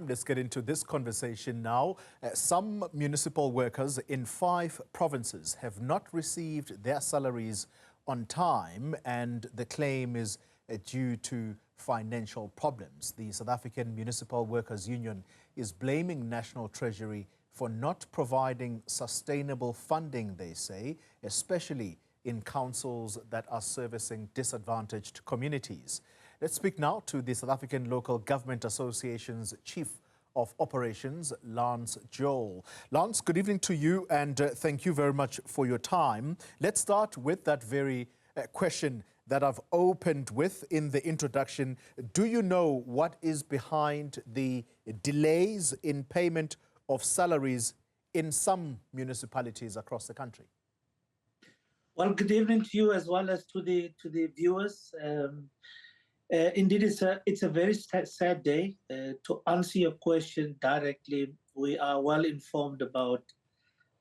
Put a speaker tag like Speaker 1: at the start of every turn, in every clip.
Speaker 1: Let's get into this conversation now. Some municipal workers in 5 provinces have not received their salaries on time, and the claim is due to financial problems. The South African Municipal Workers Union is blaming National Treasury for not providing sustainable funding, they say, especially in councils that are servicing disadvantaged communities. Let's speak now to the South African Local Government Association's Chief of Operations, Lance Joel. Lance, good evening to you, and thank you very much for your time. Let's start with that very question that I've opened with in the introduction. Do you know what is behind the delays in payment of salaries in some municipalities across the country?
Speaker 2: Well, good evening to you as well as to the viewers. Indeed, it's a very sad day. To answer your question directly, we are well informed about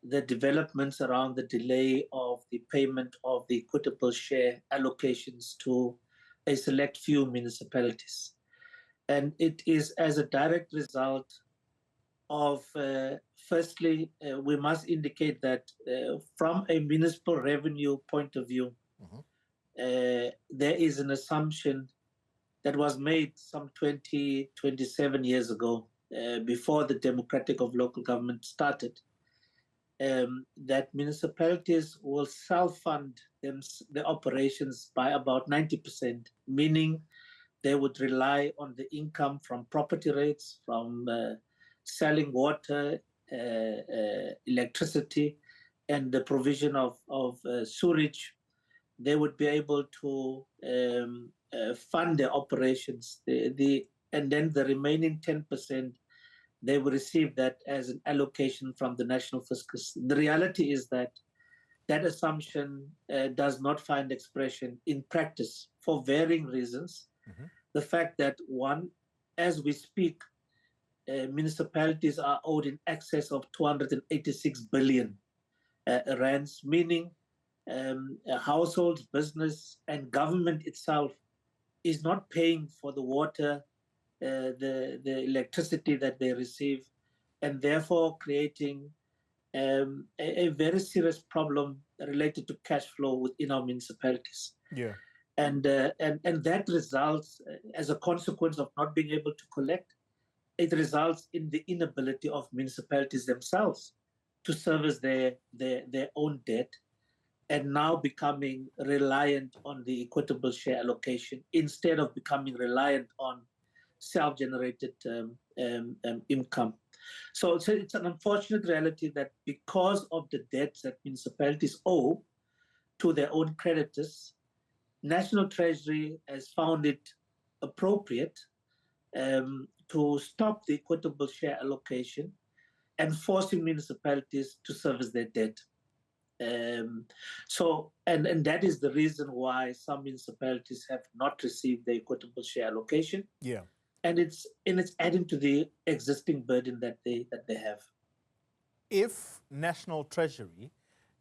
Speaker 2: the developments around the delay of the payment of the equitable share allocations to a select few municipalities. And it is as a direct result of, firstly, we must indicate that from a municipal revenue point of view, there is an assumption that was made some 27 years ago, before the democratic of local government started, that municipalities will self-fund the operations by about 90%, meaning they would rely on the income from property rates, from selling water, electricity, and the provision of sewage. They would be able to fund their operations, and then the remaining 10%, they will receive that as an allocation from the national fiscus. The reality is that that assumption does not find expression in practice for varying reasons. The fact that, one, as we speak, municipalities are owed in excess of 286 billion rands, meaning households, business, and government itself is not paying for the water, the electricity that they receive, and therefore creating a very serious problem related to cash flow within our municipalities.
Speaker 1: Yeah.
Speaker 2: And that results, as a consequence of not being able to collect, it results in the inability of municipalities themselves to service their own debt, and now becoming reliant on the equitable share allocation instead of becoming reliant on self-generated income. So it's an unfortunate reality that because of the debts that municipalities owe to their own creditors, National Treasury has found it appropriate to stop the equitable share allocation and forcing municipalities to service their debt. And that is the reason why some municipalities have not received the equitable share allocation.
Speaker 1: Yeah.
Speaker 2: And it's adding to the existing burden that they have.
Speaker 1: If National Treasury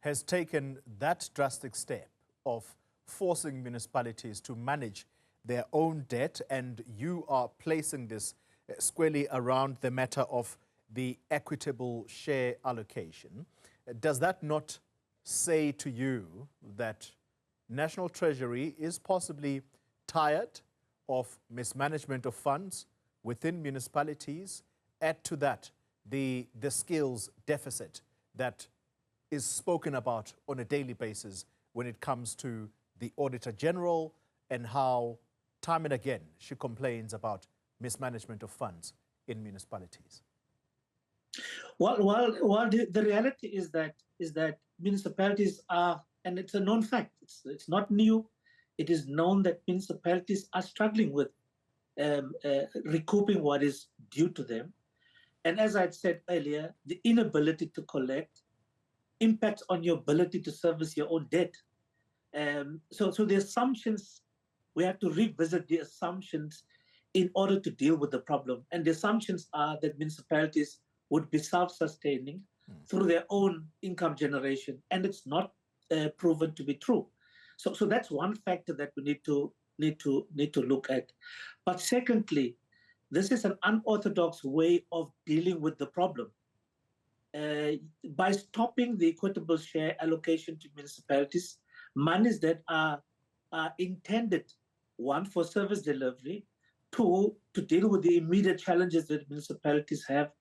Speaker 1: has taken that drastic step of forcing municipalities to manage their own debt, and you are placing this squarely around the matter of the equitable share allocation, does that not say to you that National Treasury is possibly tired of mismanagement of funds within municipalities? Add to that the skills deficit that is spoken about on a daily basis when it comes to the Auditor General, and how time and again she complains about mismanagement of funds in municipalities.
Speaker 2: Well, the reality is that municipalities are, and it's a known fact, it's not new, it is known that municipalities are struggling with recouping what is due to them. And as I said earlier, the inability to collect impacts on your ability to service your own debt. So the assumptions, we have to revisit the assumptions in order to deal with the problem. And the assumptions are that municipalities would be self-sustaining through their own income generation, and it's not proven to be true. So that's one factor that we need to look at. But secondly, this is an unorthodox way of dealing with the problem. By stopping the equitable share allocation to municipalities, monies that are intended, one, for service delivery, two, to deal with the immediate challenges that municipalities have,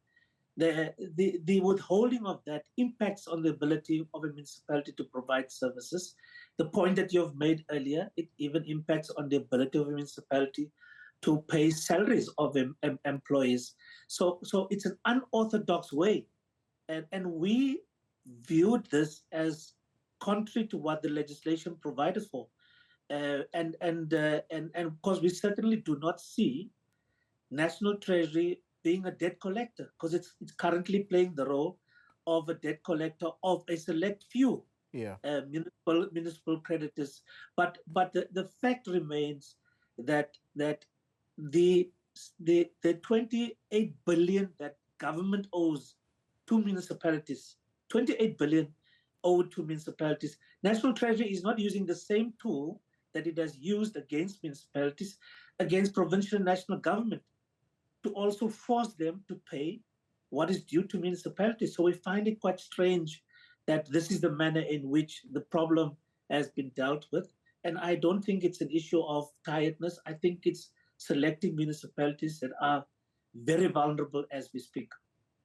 Speaker 2: the withholding of that impacts on the ability of a municipality to provide services. The point that you've made earlier, it even impacts on the ability of a municipality to pay salaries of employees. So it's an unorthodox way. And we viewed this as contrary to what the legislation provided for. And of course, we certainly do not see National Treasury being a debt collector, because it's currently playing the role of a debt collector of a select few municipal creditors. But the fact remains that the 28 billion that government owes to municipalities, 28 billion owed to municipalities. National Treasury is not using the same tool that it has used against municipalities, against provincial and national government, to also force them to pay what is due to municipalities. So we find it quite strange that this is the manner in which the problem has been dealt with. And I don't think it's an issue of tiredness. I think it's selecting municipalities that are very vulnerable as we speak.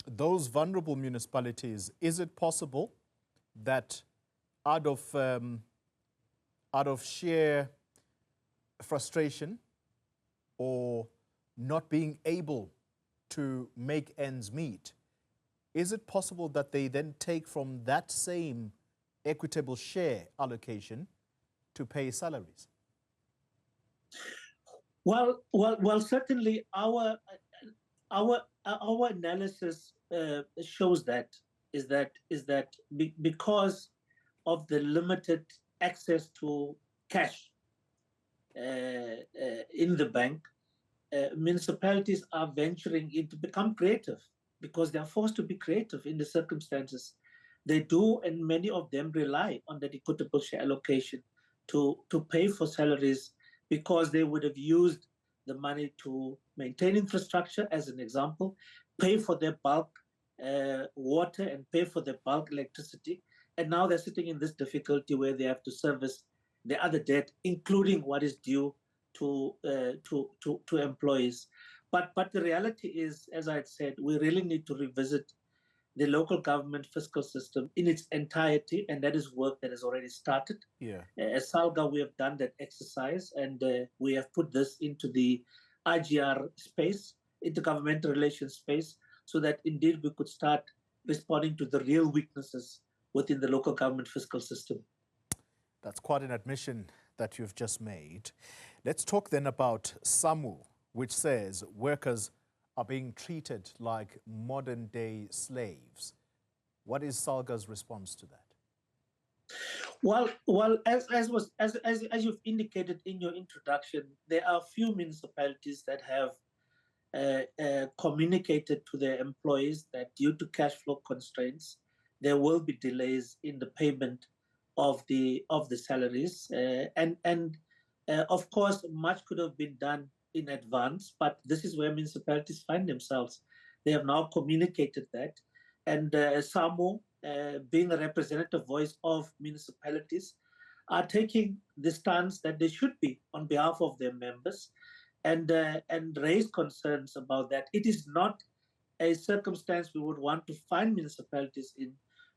Speaker 1: Those vulnerable municipalities, is it possible that out of sheer frustration or not being able to make ends meet, is it possible that they then take from that same equitable share allocation to pay salaries?
Speaker 2: Well, certainly our analysis shows that because of the limited access to cash in the bank, municipalities are venturing in to become creative because they are forced to be creative in the circumstances. They do, and many of them rely on that equitable share allocation to pay for salaries, because they would have used the money to maintain infrastructure, as an example, pay for their bulk water and pay for their bulk electricity. And now they're sitting in this difficulty where they have to service the other debt, including what is due to employees. But the reality is, as I had said, we really need to revisit the local government fiscal system in its entirety, and that is work that has already started.
Speaker 1: Yeah.
Speaker 2: As Salga, we have done that exercise, and we have put this into the IGR space, intergovernmental relations space, so that indeed we could start responding to the real weaknesses within the local government fiscal system.
Speaker 1: That's quite an admission that you've just made. Let's talk then about Samwu, which says workers are being treated like modern-day slaves. What is Salga's response to that?
Speaker 2: Well, as you've indicated in your introduction, there are few municipalities that have communicated to their employees that due to cash flow constraints, there will be delays in the payment of the salaries, and of course, much could have been done in advance, but this is where municipalities find themselves. They have now communicated that, and Samwu, being a representative voice of municipalities, are taking the stance that they should be on behalf of their members, and raise concerns about that. It is not a circumstance we would want to find municipalities in,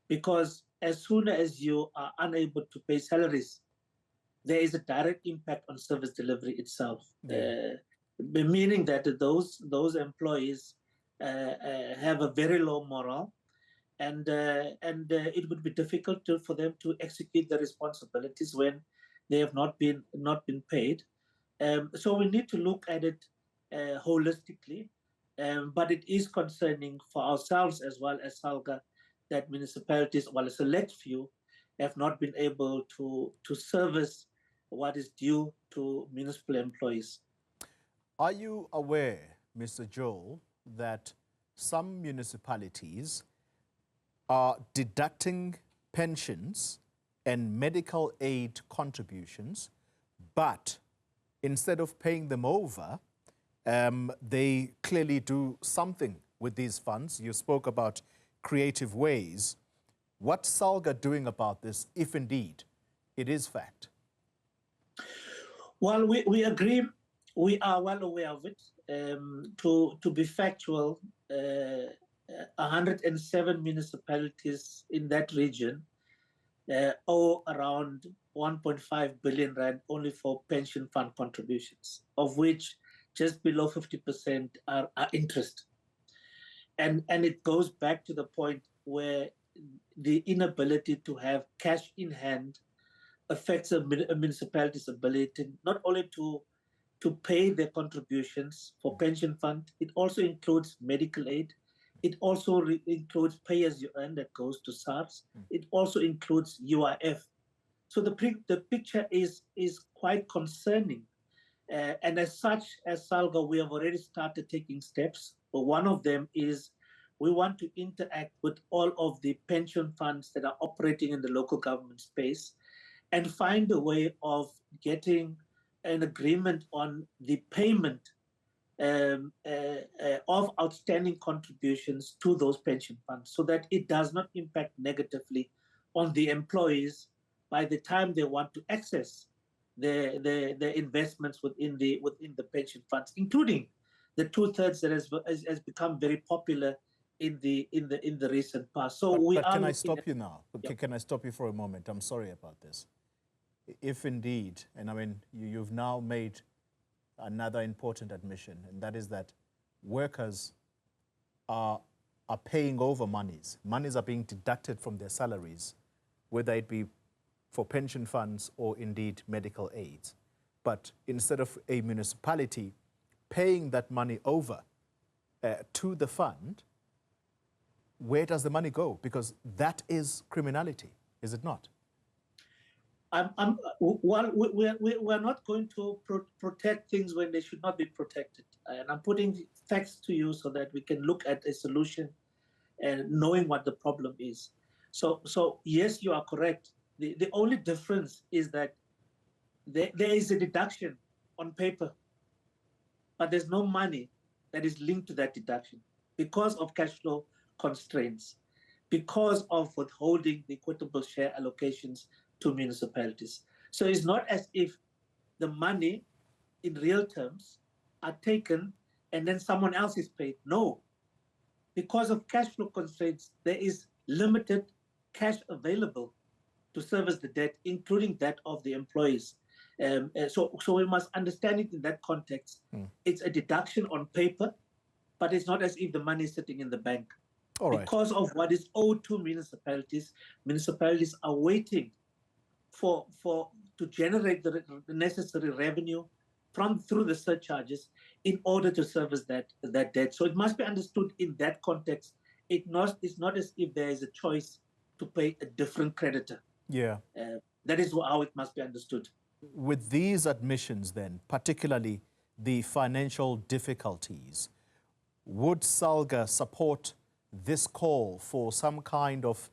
Speaker 2: because as soon as you are unable to pay salaries, there is a direct impact on service delivery itself, meaning that those employees have a very low morale, and it would be difficult for them to execute their responsibilities when they have not been paid. So we need to look at it holistically, but it is concerning for ourselves as well as Salga that municipalities, while a select few, have not been able to service what is due to municipal employees.
Speaker 1: Are you aware, Mr. Joel, that some municipalities are deducting pensions and medical aid contributions, but instead of paying them over, they clearly do something with these funds. You spoke about creative ways. What's Salga doing about this, if indeed it is fact?
Speaker 2: Well, we agree. We are well aware of it. To be factual, 107 municipalities in that region owe around 1.5 billion rand only for pension fund contributions, of which just below 50% are interest. And it goes back to the point where the inability to have cash in hand affects a municipality's ability not only to pay their contributions for pension fund, it also includes medical aid. It also includes pay as you earn that goes to SARS. It also includes UIF. So the picture is quite concerning. And as such, as Salga, we have already started taking steps. But one of them is we want to interact with all of the pension funds that are operating in the local government space and find a way of getting an agreement on the payment of outstanding contributions to those pension funds so that it does not impact negatively on the employees by the time they want to access their investments within the pension funds, including the 2/3 that has become very popular in the recent past. So
Speaker 1: but can I stop you now? Yeah. Can I stop you for a moment? I'm sorry about this. If indeed, and I mean, you've now made another important admission, and that is that workers are paying over monies. Monies are being deducted from their salaries, whether it be for pension funds or indeed medical aids. But instead of a municipality paying that money over to the fund, where does the money go? Because that is criminality, is it not?
Speaker 2: Well, we're not going to protect things when they should not be protected. And I'm putting facts to you so that we can look at a solution and knowing what the problem is. So yes, you are correct. The only difference is that there is a deduction on paper, but there's no money that is linked to that deduction because of cash flow constraints, because of withholding the equitable share allocations to municipalities. So it's not as if the money in real terms are taken and then someone else is paid. No, because of cash flow constraints, there is limited cash available to service the debt, including that of the employees. So we must understand it in that context. It's a deduction on paper, but it's not as if the money is sitting in the bank. All right. Because of what is owed to municipalities, municipalities are waiting to generate the necessary revenue through the surcharges in order to service that debt. So it must be understood in that context. It's not as if there is a choice to pay a different creditor.
Speaker 1: Yeah.
Speaker 2: That is how it must be understood.
Speaker 1: With these admissions then, particularly the financial difficulties, would Salga support this call for some kind of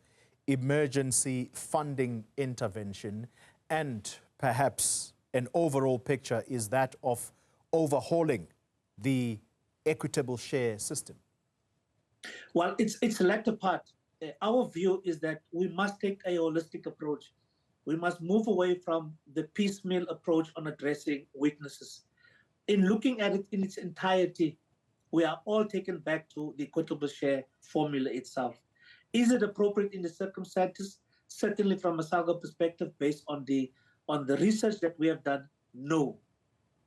Speaker 1: emergency funding intervention, and perhaps an overall picture is that of overhauling the equitable share system?
Speaker 2: Well, it's the latter part. Our view is that we must take a holistic approach. We must move away from the piecemeal approach on addressing weaknesses. In looking at it in its entirety, we are all taken back to the equitable share formula itself. Is it appropriate in the circumstances? Certainly from a Salga perspective, based on the research that we have done, no.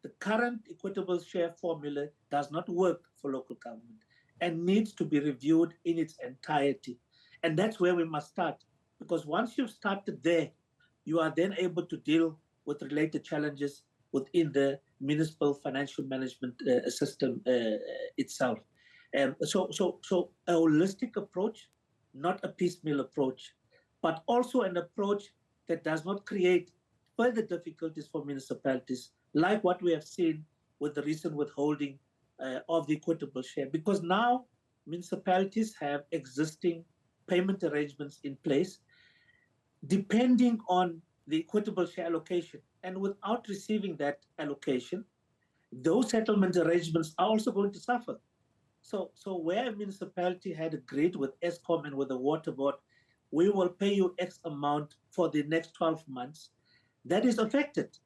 Speaker 2: The current equitable share formula does not work for local government and needs to be reviewed in its entirety. And that's where we must start, because once you've started there, you are then able to deal with related challenges within the municipal financial management system itself. So a holistic approach, not a piecemeal approach, but also an approach that does not create further difficulties for municipalities, like what we have seen with the recent withholding of the equitable share. Because now municipalities have existing payment arrangements in place, depending on the equitable share allocation. And without receiving that allocation, those settlement arrangements are also going to suffer. So where a municipality had agreed with Eskom and with the water board, we will pay you X amount for the next 12 months, that is affected.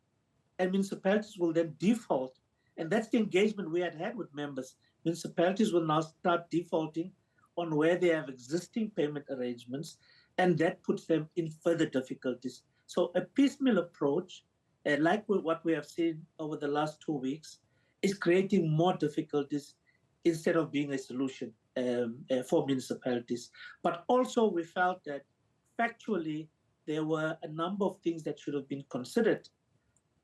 Speaker 2: And municipalities will then default. And that's the engagement we had with members. Municipalities will now start defaulting on where they have existing payment arrangements, and that puts them in further difficulties. So a piecemeal approach, like what we have seen over the last 2 weeks, is creating more difficulties instead of being a solution for municipalities. But also we felt that factually there were a number of things that should have been considered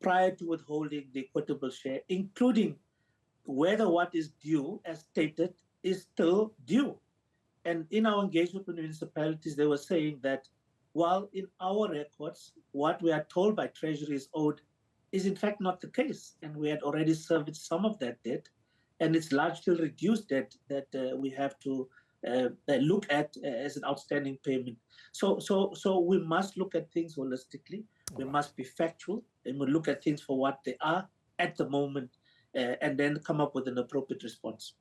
Speaker 2: prior to withholding the equitable share, including whether what is due, as stated, is still due. And in our engagement with municipalities, they were saying that while in our records, what we are told by Treasury is owed is in fact not the case. And we had already serviced some of that debt, and it's largely reduced debt that we have to look at as an outstanding payment. So we must look at things holistically. We must be factual, and we look at things for what they are at the moment, and then come up with an appropriate response.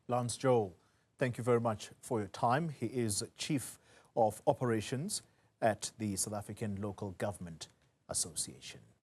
Speaker 1: Lance Joel, thank you very much for your time. He is Chief of Operations at the South African Local Government Association.